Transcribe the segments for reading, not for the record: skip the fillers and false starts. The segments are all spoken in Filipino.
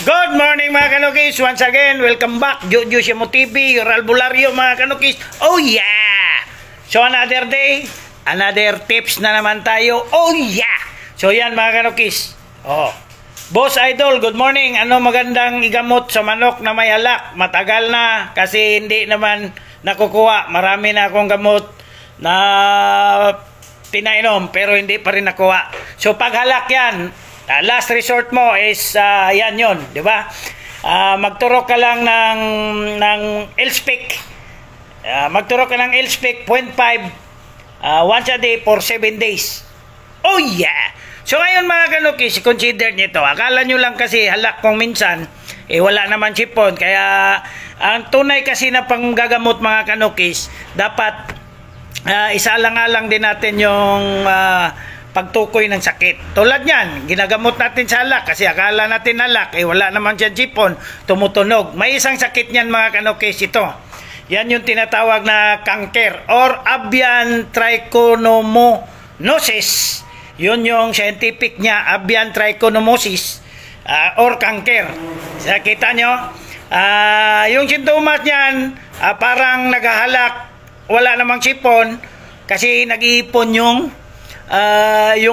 Good morning mga kanukis. Once again, welcome back. Jojo Shimo TV, your albularyo mga kanukis. Oh yeah! So another day, another tips na naman tayo. Oh yeah! So yan mga kanukis. Oh. Boss Idol, good morning. Ano magandang igamot sa manok na may alak? Matagal na kasi hindi naman nakukuha. Marami na akong gamot na pinainom pero hindi pa rin nakuha. So pag halak yan, last resort mo is yan yun, di ba? Magturo ka lang ng L-Speak. Magturo ka ng L-Speak 0.5 once a day for 7 days. Oh yeah! So ngayon mga kanukis, consider nyo ito. Akala nyo lang kasi halak kung minsan, wala naman sipon. Kaya ang tunay kasi na panggagamot mga kanukis, dapat isalang-alang din natin yung pagtukoy ng sakit. Tulad yan, ginagamot natin sa alak kasi akala natin alak, wala naman siya jipon, tumutunog. May isang sakit niyan mga kanukis ito. Yan yung tinatawag na cancer or avian trichomonosis. Yun yung scientific niya, avian trichomonosis or cancer. Kita nyo? Yung sintomas niyan, parang naghahalak, wala namang sipon kasi nag-iipon yung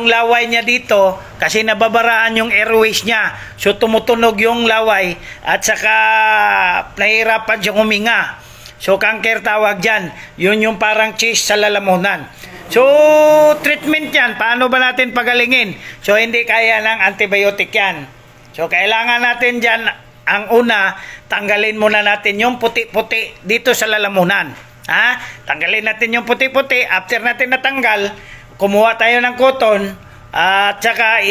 laway niya dito kasi nababaraan yung airways niya, so tumutunog yung laway at saka nahihirapan siyang huminga. So cancer tawag dyan. Yun yung parang cyst sa lalamunan. So treatment yan, paano ba natin pagalingin? So hindi kaya ng antibiotic yan. So kailangan natin dyan, ang una, tanggalin muna natin yung puti-puti dito sa lalamunan. Tanggalin natin yung puti-puti. After natin natanggal, kumuha tayo ng cotton at saka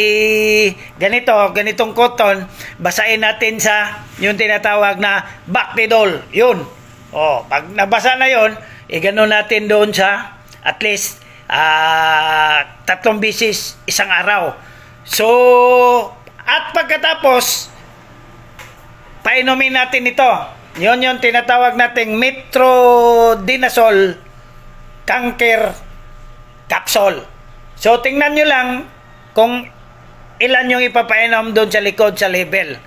ganitong cotton, basahin natin sa yung tinatawag na Bactidol. Yun. Pag nabasa na yun, gano'n natin doon sa at least 3 beses isang araw. So, at pagkatapos, painumin natin ito. Yun yung tinatawag nating Metronidazole Cancer Capsule. So, tingnan nyo lang kung ilan yung ipapainom doon sa likod sa label.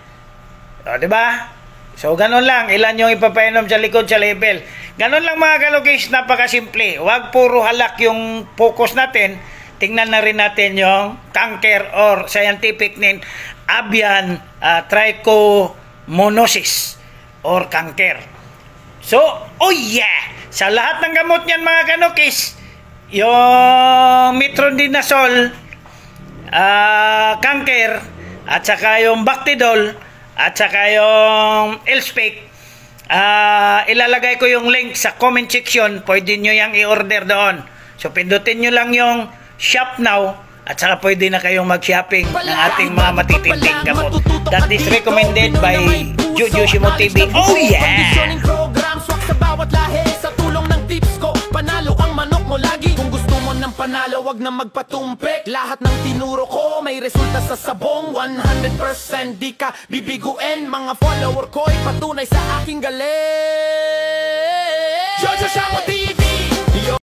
Diba? So, ganun lang. Ilan yung ipapainom sa likod sa label. Ganun lang mga kalugis, napakasimple. Huwag puro halak yung focus natin. Tingnan na rin natin yung cancer or scientific name, avian trichomonosis or cancer. So, oh yeah! Sa lahat ng gamot niyan mga kanukis, yung Metronidazole cancer at saka yung Bactidol at saka yung L-Speak, ilalagay ko yung link sa comment section. Pwede nyo yung i-order doon. So pindutin nyo lang yung shop now at saka pwede na kayong mag-shopping ng ating mga matitinding gamot. That is recommended by Jojo Shimo TV. Oh yeah! Panalo ang manok mo lagi. Kung gusto mo ng panalo, wag na magpatumpik. Lahat ng tinuro ko may resulta sa sabong. 100% di ka bibiguin. Mga follower ko'y patunay sa aking galing. Jojo Shimo TV.